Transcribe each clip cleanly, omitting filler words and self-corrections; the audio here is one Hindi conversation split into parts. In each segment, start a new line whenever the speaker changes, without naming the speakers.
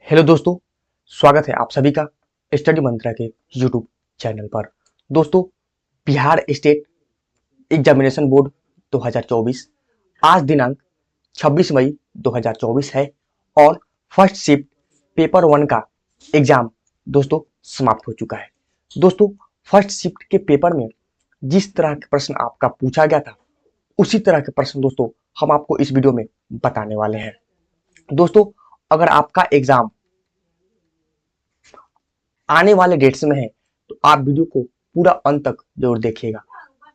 हेलो दोस्तों, स्वागत है आप सभी का स्टडी मंत्रा के यूट्यूब चैनल पर। दोस्तों, बिहार स्टेट एग्जामिनेशन बोर्ड 2024 आज दिनांक 26 मई 2024 है और फर्स्ट शिफ्ट पेपर वन का एग्जाम दोस्तों समाप्त हो चुका है। दोस्तों, फर्स्ट शिफ्ट के पेपर में जिस तरह के प्रश्न आपका पूछा गया था उसी तरह के प्रश्न दोस्तों हम आपको इस वीडियो में बताने वाले हैं। दोस्तों, अगर आपका एग्जाम आने वाले डेट्स में है तो आप वीडियो को पूरा अंत तक जरूर देखिएगा।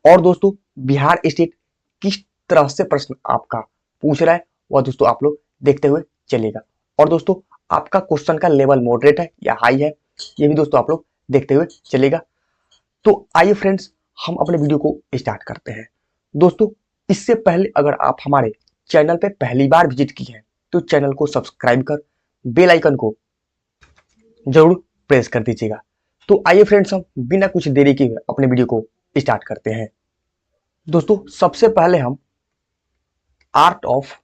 और दोस्तों, बिहार स्टेट किस तरह से प्रश्न आपका पूछ रहा है वह दोस्तों आप लोग देखते हुए चलिएगा। और दोस्तों, आपका क्वेश्चन का लेवल मॉडरेट है या हाई है ये भी दोस्तों आप लोग देखते हुए चलिएगा। तो आइए फ्रेंड्स, हम अपने वीडियो को स्टार्ट करते हैं। दोस्तों, इससे पहले अगर आप हमारे चैनल पे पहली बार विजिट किए हैं तो चैनल को सब्सक्राइब कर बेल आइकन को जरूर प्रेस कर दीजिएगा। तो आइए फ्रेंड्स, हम बिना कुछ देरी के अपने वीडियो को स्टार्ट करते हैं। दोस्तों, सबसे पहले हम आर्ट ऑफ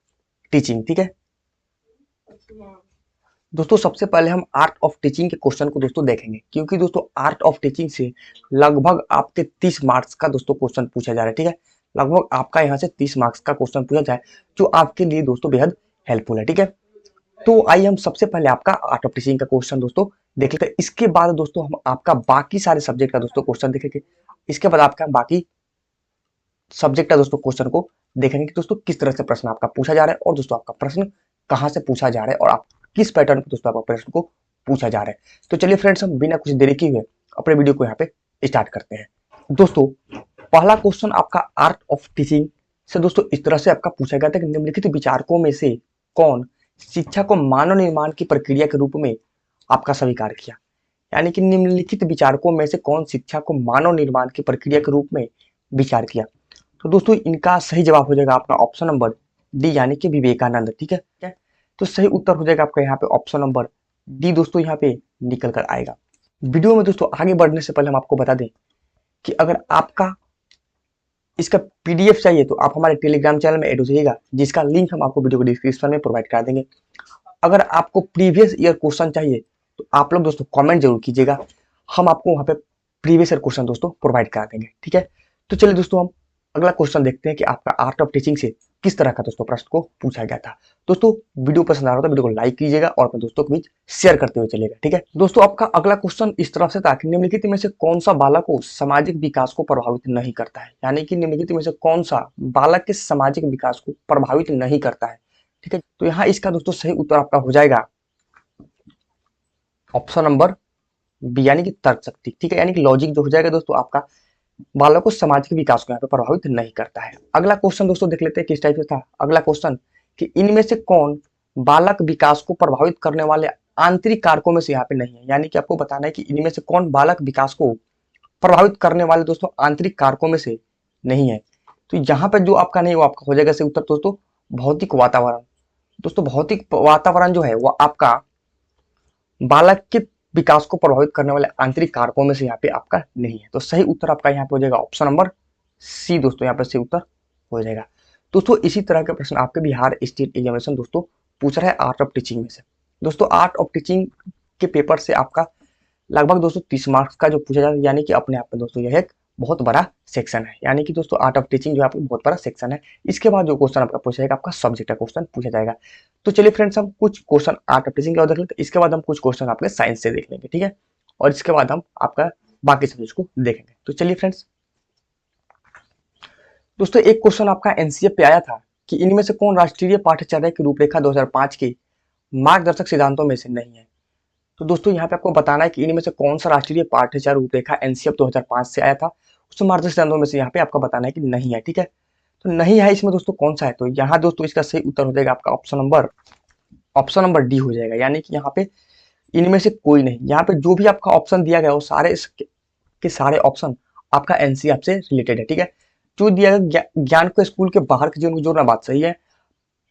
टीचिंग, ठीक है दोस्तों, सबसे पहले हम आर्ट ऑफ टीचिंग के क्वेश्चन को दोस्तों देखेंगे, क्योंकि दोस्तों आर्ट ऑफ टीचिंग से लगभग आपके 30 मार्क्स का दोस्तों क्वेश्चन पूछा जा रहा है। ठीक है, लगभग आपका यहाँ से 30 मार्क्स का क्वेश्चन पूछा जाए जो आपके लिए दोस्तों बेहद हेल्पफुल है। ठीक है, तो आइए हम सबसे पहले आपका आर्ट ऑफ टीचिंग का क्वेश्चन दोस्तों देख लेते हैं। इसके बाद दोस्तों हम आपका बाकी सारे सब्जेक्ट का दोस्तों क्वेश्चन देखेंगे। इसके बाद आपका बाकी सब्जेक्ट का दोस्तों क्वेश्चन को देखेंगे कि दोस्तों किस तरह से प्रश्न आपका पूछा जा रहा है और दोस्तों आपका प्रश्न कहां से पूछा जा रहा है और आप किस पैटर्न पे दोस्तों आपका प्रश्न को पूछा जा रहा है। तो चलिए फ्रेंड्स, हम बिना कुछ देरी किए हुए अपने वीडियो को यहाँ पे स्टार्ट करते हैं। दोस्तों, पहला क्वेश्चन आपका आर्ट ऑफ टीचिंग से दोस्तों इस तरह से आपका पूछा गया था कि निम्नलिखित विचारकों में से कौन शिक्षा को मानव निर्माण की प्रक्रिया के रूप में आपका स्वीकार किया। यानी कि निम्नलिखित विचारकों में से कौन शिक्षा को मानव निर्माण की प्रक्रिया के रूप में विचार किया। तो दोस्तों इनका सही जवाब हो जाएगा आपका ऑप्शन नंबर डी, यानी कि विवेकानंद। ठीक है, तो सही उत्तर हो जाएगा आपका यहाँ पे ऑप्शन नंबर डी दोस्तों यहाँ पे निकल कर आएगा। वीडियो में दोस्तों आगे बढ़ने से पहले हम आपको बता दें कि अगर आपका इसका पीडीएफ चाहिए तो आप हमारे टेलीग्राम चैनल में ऐड हो जाइएगा, जिसका लिंक हम आपको वीडियो को डिस्क्रिप्शन में प्रोवाइड कर देंगे। अगर आपको प्रीवियस ईयर क्वेश्चन चाहिए तो आप लोग दोस्तों कमेंट जरूर कीजिएगा, हम आपको वहां पे प्रीवियस ईयर क्वेश्चन दोस्तों प्रोवाइड करा देंगे। ठीक है, तो चलिए दोस्तों हम अगला क्वेश्चन देखते हैं कि आपका आर्ट ऑफ टीचिंग से किस तरह का दोस्तों प्रश्न को पूछा गया था। दोस्तों, वीडियो पसंद आ रहा हो तो वीडियो को लाइक कीजिएगा और अपने दोस्तों के बीच शेयर करते हुए चलिएगा। ठीक है दोस्तों, आपका अगला क्वेश्चन इस तरह से था कि निम्नलिखित में से कौन सा बालक को सामाजिक विकास को प्रभावित नहीं करता है। यानी कि निम्नलिखित में से कौन सा बालक के सामाजिक विकास को प्रभावित नहीं करता है। ठीक है, तो यहाँ इसका दोस्तों सही उत्तर आपका हो जाएगा ऑप्शन नंबर बी, यानी कि तर्क शक्ति। ठीक है, यानी कि लॉजिक जो हो जाएगा दोस्तों आपका बालक को सामाजिक विकास को यहाँ पे प्रभावित नहीं करता है। अगला क्वेश्चन दोस्तों देख लेते हैं किस टाइप से था। अगला क्वेश्चन कि इनमें से कौन बालक विकास को प्रभावित करने वाले आंतरिक कारकों में से यहाँ पे नहीं है। यानी कि आपको बताना है कि इनमें से कौन बालक विकास को प्रभावित करने वाले दोस्तों आंतरिक कारकों में से नहीं है। तो यहाँ पे जो आपका नहीं वो आपका हो जाएगा सही उत्तर दोस्तों भौतिक वातावरण। दोस्तों, भौतिक वातावरण जो है वो आपका बालक के विकास को प्रभावित करने वाले आंतरिक कारकों में से यहाँ पे आपका नहीं है। तो सही उत्तर आपका यहाँ पे हो जाएगा ऑप्शन नंबर सी दोस्तों, यहाँ पे सही उत्तर हो जाएगा। दोस्तों, इसी तरह के प्रश्न आपके बिहार स्टेट एग्जामिनेशन दोस्तों पूछ रहा है आर्ट ऑफ टीचिंग में से। दोस्तों, आर्ट ऑफ टीचिंग के पेपर से आपका लगभग दोस्तों 30 मार्क्स का जो पूछा जाता है, यानी कि अपने आप में दोस्तों यह एक बहुत बड़ा सेक्शन है। यानी कि दोस्तों आर्ट ऑफ टीचिंग जो आपका बहुत बड़ा सेक्शन है। इसके बाद जो क्वेश्चन आपका पूछा जाएगा आपका सब्जेक्ट का क्वेश्चन पूछा जाएगा। तो चलिए फ्रेंड्स, हम कुछ क्वेश्चन आर्ट ऑफ टीचिंग का देख लेते हैं। इसके बाद हम कुछ क्वेश्चन आपके साइंस से देख लेंगे। ठीक है, और इसके बाद हम आपका बाकी सब्जेक्ट को देखेंगे। तो चलिए फ्रेंड्स, दोस्तों एक क्वेश्चन आपका एनसीएफ पे आया था कि इनमें से कौन राष्ट्रीय पाठ्यचर्या की रूपरेखा 2005 के मार्गदर्शक सिद्धांतों में से नहीं है। तो दोस्तों यहाँ पे आपको बताना है कि इनमें से कौन सा राष्ट्रीय पाठ्यचर्या रूपरेखा एनसीएफ 2005 से आया था, उस मार्गदर्शक सिद्धांतों में से यहाँ पे आपका बताना है कि नहीं है। ठीक है, तो नहीं है इसमें दोस्तों कौन सा है। तो यहाँ दोस्तों इसका सही उत्तर हो जाएगा आपका ऑप्शन नंबर डी हो जाएगा। यानी कि यहाँ पे इनमें से कोई नहीं। यहाँ पे जो भी आपका ऑप्शन दिया गया वो सारे के सारे ऑप्शन आपका एनसीएफ से रिलेटेड है। ठीक है, जो दिया गया ज्ञान को स्कूल के बाहर के जीवन को जोड़ना बात सही है।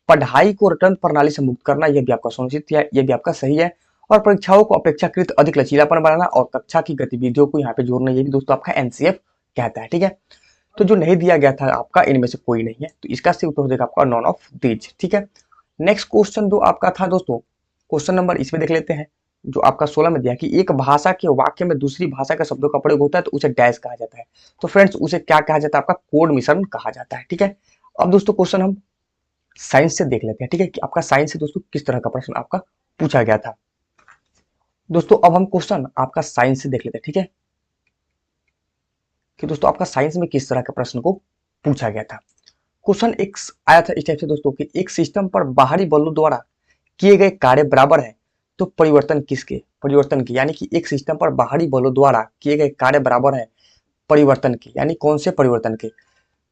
पढ़ाई को रिटर्न प्रणाली से मुक्त करना यह भी आपका सुनिश्चित है, यह भी आपका सही है। और परीक्षाओं को अपेक्षाकृत अधिक लचीलापन बनाना और कक्षा की गतिविधियों को यहाँ पे जोड़ना ये भी दोस्तों आपका एनसीएफ कहता है। ठीक है, तो जो नहीं दिया गया था आपका इनमें से कोई नहीं है। तो इसका सही उत्तर हो जाएगा आपका नॉन ऑफ दीज। ठीक है, नेक्स्ट क्वेश्चन जो आपका था दोस्तों क्वेश्चन नंबर इसमें देख लेते हैं, जो आपका 16 में दिया कि एक भाषा के वाक्य में दूसरी भाषा के शब्दों का प्रयोग होता है तो उसे डैश कहा जाता है। तो फ्रेंड्स उसे क्या कहा जाता है, आपका कोड मिश्रण कहा जाता है। ठीक है, अब दोस्तों क्वेश्चन हम साइंस से देख लेते हैं। ठीक है, कि आपका साइंस से दोस्तों किस तरह का प्रश्न आपका पूछा गया था। दोस्तों अब हम क्वेश्चन आपका साइंस से देख लेते हैं। ठीक है, कि दोस्तों आपका साइंस में किस तरह के प्रश्न को पूछा गया था। क्वेश्चन एक आया था इस टाइप से दोस्तों कि एक सिस्टम पर बाहरी बलों द्वारा किए गए कार्य बराबर है तो परिवर्तन किसके, परिवर्तन के, यानी कि एक सिस्टम पर बाहरी बलों द्वारा किए गए कार्य बराबर है परिवर्तन के, यानी कौन से परिवर्तन के।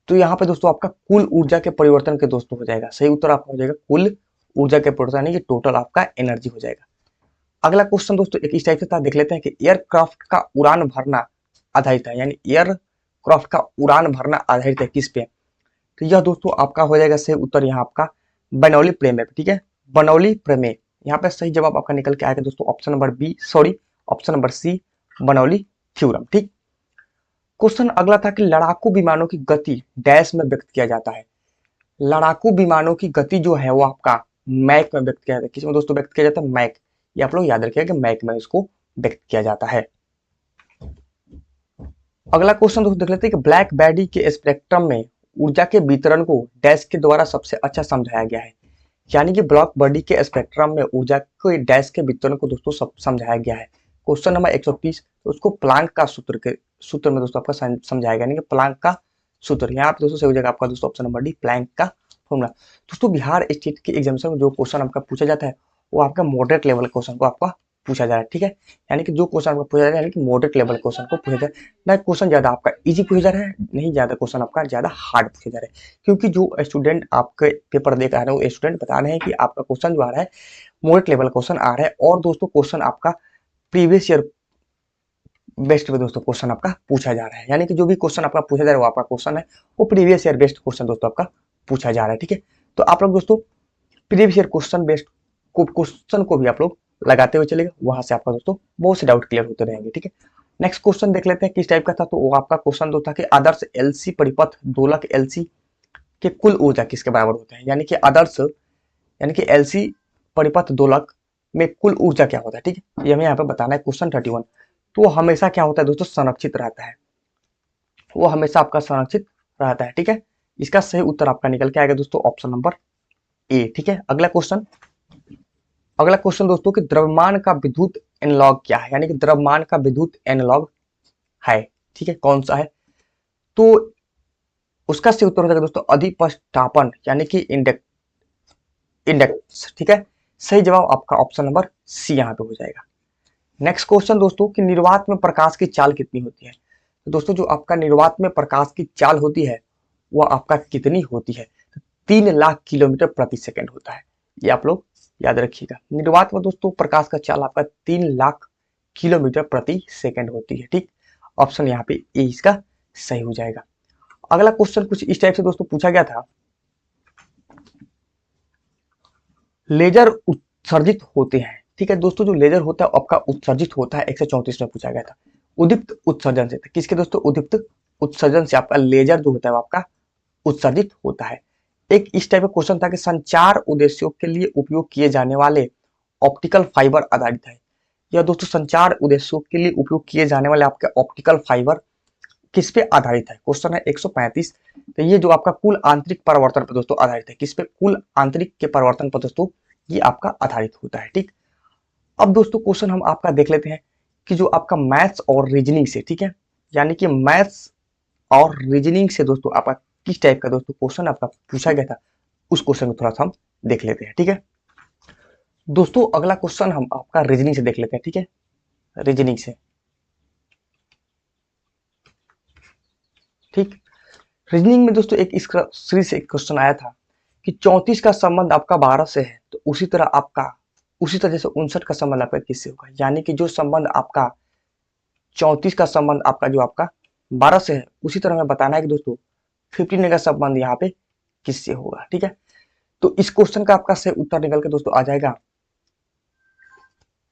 तो यहाँ पे दोस्तों आपका कुल ऊर्जा के परिवर्तन के दोस्तों हो जाएगा, सही उत्तर आपका हो जाएगा कुल ऊर्जा के परिवर्तन, यानी कि टोटल आपका एनर्जी हो जाएगा। अगला क्वेश्चन दोस्तों एक इस टाइप से था, देख लेते हैं कि एयरक्राफ्ट का उड़ान भरना आधारित है, यानी एयरक्राफ्ट का उड़ान भरना आधारित है किस पे। तो यह दोस्तों आपका हो जाएगा सही उत्तर यहाँ आपका बर्नौली प्रमेय। ठीक है, बर्नौली प्रमेय, यहाँ पे सही जवाब आपका निकल के आएगा दोस्तों option number B, sorry option number C, Bernoulli theorem. ठीक, क्वेश्चन अगला था कि लड़ाकू विमानों की गति डैश में व्यक्त किया जाता है। लड़ाकू विमानों की गति जो है वो आपका मैक में व्यक्त किया जाता है। किसमें दोस्तों व्यक्त किया जाता है, मैक। ये आप लोग याद रखिएगा कि मैक में इसको व्यक्त किया जाता है। अगला क्वेश्चन दोस्तों देख लेते हैं कि ब्लैक बॉडी के स्पेक्ट्रम में ऊर्जा के वितरण को डैश के द्वारा सबसे अच्छा समझाया गया है, यानी कि ब्लैक बॉडी के स्पेक्ट्रम में ऊर्जा के डैश के वितरण को दोस्तों सब समझाया गया है। क्वेश्चन नंबर 130, तो उसको प्लांक का सूत्र के सूत्र में दोस्तों आपका समझाया गया, यानी कि प्लांक का सूत्र। यहाँ पे दोस्तों सही हो जाएगा आपका दोस्तों ऑप्शन नंबर डी, प्लांक का फॉर्मूला। दोस्तों बिहार स्टेट के एग्जामिनेशन में जो क्वेश्चन आपका पूछा जाता है वो आपका मॉडरेट लेवल क्वेश्चन को आपका पूछा जा रहा है। ठीक है, यानी कि जो क्वेश्चन आपका पूछा जा रहा है, यानी कि मॉडरेट लेवल क्वेश्चन को पूछा जा रहा है, ना क्वेश्चन ज्यादा आपका इजी पूछा जा रहा है, नहीं ज्यादा क्वेश्चन आपका ज्यादा हार्ड पूछा जा रहा है। क्योंकि जो स्टूडेंट आपके पेपर देख रहे हैं वो स्टूडेंट बता रहे हैं कि आपका क्वेश्चन जो आ रहा है मॉडरेट लेवल क्वेश्चन आ रहा है, और दोस्तों क्वेश्चन आपका प्रीवियस ईयर बेस्ट पे दोस्तों क्वेश्चन आपका पूछा जा रहा है, यानी कि जो भी क्वेश्चन आपका पूछा जा रहा है वो आपका क्वेश्चन है वो प्रीवियस ईयर बेस्ट क्वेश्चन दोस्तों आपका पूछा जा रहा है। ठीक है, तो आप लोग दोस्तों previous year question best question को भी आप लोग लगाते हुए चलेगा, वहां से आपका दोस्तों बहुत से डाउट क्लियर होते रहेंगे। ठीक है, नेक्स्ट क्वेश्चन देख लेते हैं किस टाइप का था। तो वो आपका क्वेश्चन दो था कि आदर्श एलसी परिपथ दोलक एलसी के कुल ऊर्जा किसके बराबर होता है, यानी कि आदर्श यानी कि एलसी परिपथ दोलक में कुल ऊर्जा क्या होता है। ठीक है, ये हमें यहाँ पे बताना है क्वेश्चन 31। तो वो हमेशा क्या होता है दोस्तों, संरक्षित रहता है, वो हमेशा आपका संरक्षित रहता है। ठीक है, इसका सही उत्तर आपका निकल के आएगा दोस्तों ऑप्शन नंबर ए। ठीक है, अगला क्वेश्चन दोस्तों कि द्रव्यमान का विद्युत एनालॉग क्या है, यानी कि द्रव्यमान का विद्युत एनालॉग है। ठीक है, कौन सा है, तो उसका सही उत्तर हो जाएगा दोस्तों अधिपष्टापन, यानी कि इंडेक्स। ठीक है, सही जवाब आपका ऑप्शन नंबर सी यहाँ पे हो जाएगा। नेक्स्ट क्वेश्चन दोस्तों कि निर्वात में प्रकाश की चाल कितनी होती है। तो दोस्तों जो आपका निर्वात में प्रकाश की चाल होती है वह आपका कितनी होती है, 3 लाख किलोमीटर प्रति सेकंड होता है। ये आप लोग याद रखिएगा, निर्वात में दोस्तों प्रकाश का चाल आपका 3 लाख किलोमीटर प्रति सेकंड होती है। ठीक, ऑप्शन यहाँ पे ए इसका सही हो जाएगा। अगला क्वेश्चन कुछ इस टाइप से दोस्तों पूछा गया था, लेजर उत्सर्जित होते हैं। ठीक है दोस्तों, जो लेजर होता है आपका उत्सर्जित होता है 134 में पूछा गया था, उदीप्त उत्सर्जन से। किसके दोस्तों, उदीप्त उत्सर्जन से आपका लेजर जो होता है आपका उत्सर्जित होता है। एक इस टाइप का क्वेश्चन था कि संचार उद्देश्यों के लिए उपयोग किए जाने वाले ऑप्टिकल फाइबर आधारित है। यह दोस्तों संचार उद्देश्यों के लिए उपयोग किए जाने वाले आपके ऑप्टिकल फाइबर किस पे आधारित है, क्वेश्चन है 135। तो ये जो आपका कुल आंतरिक परिवर्तन पर दोस्तों आधारित है, किस पे, कुल आंतरिक के परिवर्तन पर दोस्तों ये आपका आधारित होता है। ठीक, अब दोस्तों क्वेश्चन हम आपका देख लेते हैं कि जो आपका मैथ्स और रीजनिंग से, ठीक है, यानी कि मैथ्स और रीजनिंग से दोस्तों आपका किस टाइप का दोस्तों क्वेश्चन आपका पूछा गया था, उस क्वेश्चन को थोड़ा सा हम देख लेते हैं। ठीक है दोस्तों, अगला क्वेश्चन हम आपका रीजनिंग से देख लेते हैं। ठीक है, रीजनिंग से, ठीक, रीजनिंग में दोस्तों एक इस सीरीज से एक क्वेश्चन आया था कि 34 का संबंध आपका 12 से है, तो उसी तरह से 59 का संबंध आपका किससे होगा, यानी कि जो संबंध आपका 34 का संबंध आपका जो आपका 12 से है, उसी तरह हमें बताना है कि दोस्तों 15 का संबंध यहाँ पे किससे होगा। ठीक है, तो इस क्वेश्चन का आपका सही उत्तर निकल के दोस्तों आ जाएगा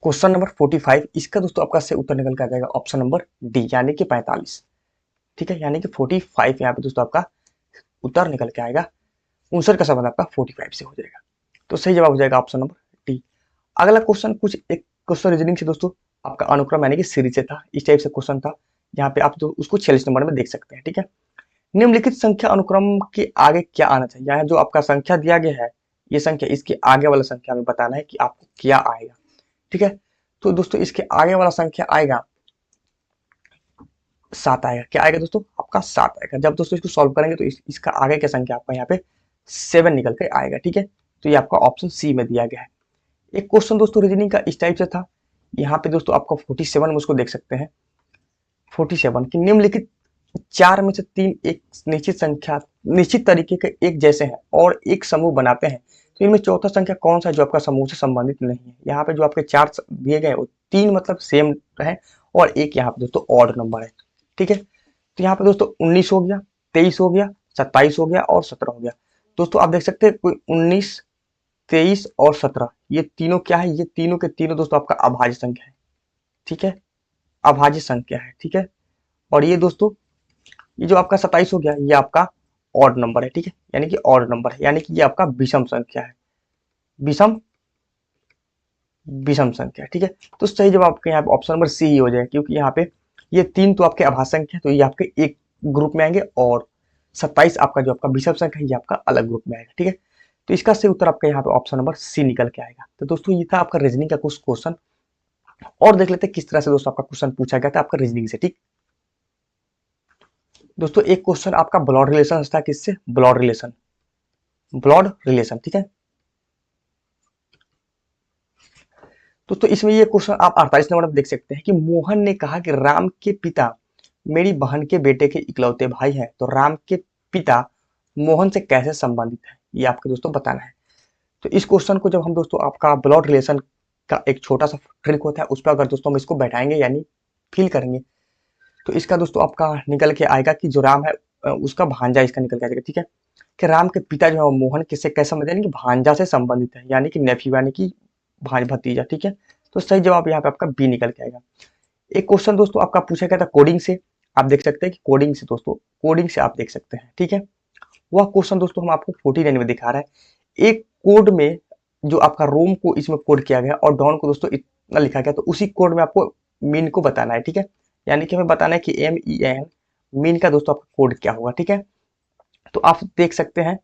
क्वेश्चन नंबर 45। इसका दोस्तों आपका सही उत्तर निकल के आ जाएगा ऑप्शन नंबर डी, यानी कि 45। ठीक है, यानी कि 45 यहाँ पे दोस्तों आपका उत्तर निकल के आएगा, 59 का संबंध आपका 45 से हो जाएगा, तो सही जवाब हो जाएगा ऑप्शन नंबर डी। अगला क्वेश्चन कुछ एक क्वेश्चन रीजनिंग से दोस्तों आपका अनुक्रम यानी कि सीरीज से था, इस टाइप से क्वेश्चन था, यहाँ पे आप तो उसको 46 नंबर में देख सकते हैं। ठीक है, निम्नलिखित संख्या अनुक्रम के आगे क्या आना चाहिए। यहाँ जो आपका संख्या दिया गया है, ये संख्या, इसके आगे वाला संख्या हमें बताना है कि आपको क्या आएगा। ठीक है, तो दोस्तों इसके आगे वाला संख्या आएगा 7 आएगा। क्या आएगा दोस्तों, आपका 7 आएगा। जब दोस्तों इसको सॉल्व करेंगे तो इसका आगे क्या संख्या आपका यहाँ पे 7 निकल के आएगा। ठीक है, तो ये आपका ऑप्शन सी में दिया गया है। एक क्वेश्चन दोस्तों रीजनिंग का इस टाइप से था, यहाँ पे दोस्तों आपका 47 में उसको देख सकते हैं। 47 की निम्नलिखित 4 में से 3 एक निश्चित संख्या निश्चित तरीके के एक जैसे हैं और एक समूह बनाते हैं, तो इनमें चौथा संख्या कौन सा है जो आपका समूह से संबंधित नहीं है। यहाँ पे जो आपके 4 दिए गए वो 3 मतलब सेम है और एक यहाँ पे दोस्तों ऑड नंबर है। ठीक है, तो यहाँ पे दोस्तों 19 हो गया, 23 हो गया, 27 हो गया और 17 हो गया। दोस्तों आप देख सकते हैं कोई 19, 23 और 17 ये तीनों क्या है, ये तीनों के तीनों दोस्तों आपका अभाज्य संख्या है। ठीक है, अभाज्य संख्या है। ठीक है, और ये दोस्तों ये जो आपका 27 हो गया ये आपका ऑड नंबर है। ठीक है, यानी कि ऑड नंबर है, यानी कि ये आपका विषम संख्या है, विषम विषम संख्या। ठीक है, तो सही जवाब आपके यहाँ पे ऑप्शन नंबर सी ही हो जाएगा, क्योंकि यहाँ पे ये 3 तो आपके अभाज्य संख्या है, तो ये आपके एक ग्रुप में आएंगे और 27 आपका जो आपका विषम संख्या है ये आपका अलग ग्रुप में आएगा। ठीक है, तो इसका सही उत्तर आपका यहाँ पे ऑप्शन नंबर सी निकल के आएगा। तो दोस्तों ये था आपका रीजनिंग का कुछ क्वेश्चन, और देख लेते हैं किस तरह से दोस्तों आपका क्वेश्चन पूछा गया था आपका रीजनिंग से। ठीक दोस्तों, एक क्वेश्चन आपका ब्लड रिलेशन था, किससे, ब्लड रिलेशन, ब्लड रिलेशन। ठीक है, दोस्तों इसमें ये क्वेश्चन आप 48 नंबर में देख सकते हैं कि मोहन ने कहा कि राम के पिता मेरी बहन के बेटे के इकलौते भाई हैं, तो राम के पिता मोहन से कैसे संबंधित है, ये आपको दोस्तों बताना है। तो इस क्वेश्चन को जब हम दोस्तों आपका ब्लड रिलेशन का एक छोटा सा ट्रिक होता है उस पर अगर दोस्तों हम इसको बैठाएंगे यानी फिल करेंगे, तो इसका दोस्तों आपका निकल के आएगा कि जो राम है उसका भांजा इसका निकल के आएगा। ठीक है, कि राम के पिता जो है मोहन किससे कैसे संबंधित है, यानी कि भांजा से संबंधित है, यानी कि नेफ्यू यानी कि भांज भतीजा। ठीक है, तो सही जवाब यहाँ पे आपका बी निकल के आएगा। एक क्वेश्चन दोस्तों आपका पूछा गया था कोडिंग से, आप देख सकते हैं कि कोडिंग से दोस्तों, कोडिंग से आप देख सकते हैं। ठीक है, वह क्वेश्चन दोस्तों हम आपको 49 में दिखा रहा है। एक कोड में जो आपका रोम को इसमें कोड किया गया और डॉन को दोस्तों इतना लिखा गया, तो उसी कोड में आपको मीन को बताना है। ठीक है, यानी कि हमें बताना है कि MEN मीन का दोस्तों आपका कोड क्या होगा। ठीक है, तो आप देख सकते हैं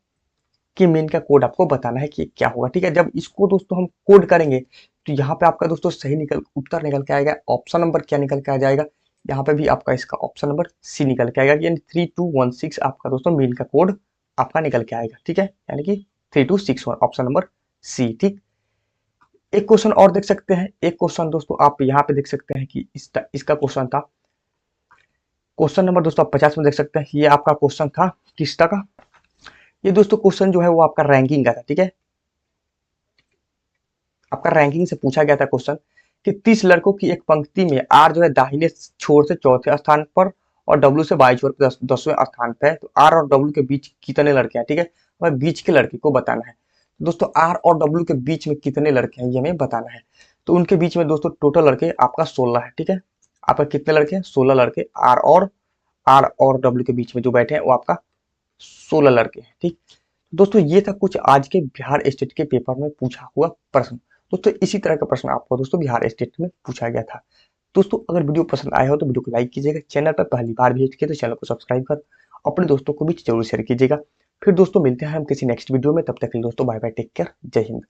कि मीन का कोड आपको बताना है कि क्या होगा। ठीक है, जब इसको दोस्तों हम कोड करेंगे तो यहाँ पे आपका दोस्तों सही उत्तर निकल के आएगा। ऑप्शन नंबर क्या निकल के आ जाएगा, यहाँ पे भी आपका इसका ऑप्शन नंबर सी निकल के आएगा, यानी 3216 आपका दोस्तों मीन का कोड आपका निकल के आएगा। ठीक है, यानी कि 3261 ऑप्शन नंबर सी। ठीक, एक क्वेश्चन और देख सकते हैं, एक क्वेश्चन दोस्तों आप यहाँ पे देख सकते हैं कि इसका क्वेश्चन था, क्वेश्चन नंबर दोस्तों आप 50 में देख सकते हैं। ये आपका क्वेश्चन था किसका का, ये दोस्तों क्वेश्चन जो है वो आपका रैंकिंग का था। ठीक है, आपका रैंकिंग से पूछा गया था क्वेश्चन कि 30 लड़कों की एक पंक्ति में आर जो है दाहिने छोर से चौथे स्थान पर और डब्ल्यू से बाई छोर पर 10वें स्थान पर है, तो आर और डब्ल्यू के बीच कितने लड़के हैं। ठीक है, वह बीच के लड़के को बताना है। दोस्तों आर और डब्ल्यू के बीच में कितने लड़के हैं ये हमें बताना है, तो उनके बीच में दोस्तों टोटल लड़के आपका 16 है। ठीक है, आपका कितने लड़के हैं, 16 लड़के आर और डब्ल्यू के बीच में जो बैठे हैं वो आपका 16 लड़के हैं। ठीक दोस्तों, ये था कुछ आज के बिहार स्टेट के पेपर में पूछा हुआ प्रश्न। दोस्तों इसी तरह का प्रश्न आपको दोस्तों बिहार स्टेट में पूछा गया था। दोस्तों अगर वीडियो पसंद आया हो तो वीडियो को लाइक कीजिएगा, चैनल पर पहली बार विजिट किए तो चैनल को सब्सक्राइब कर अपने दोस्तों को भी जरूर शेयर कीजिएगा। फिर दोस्तों मिलते हैं हम किसी नेक्स्ट वीडियो में, तब तक के लिए दोस्तों बाय बाय, टेक केयर, जय हिंद।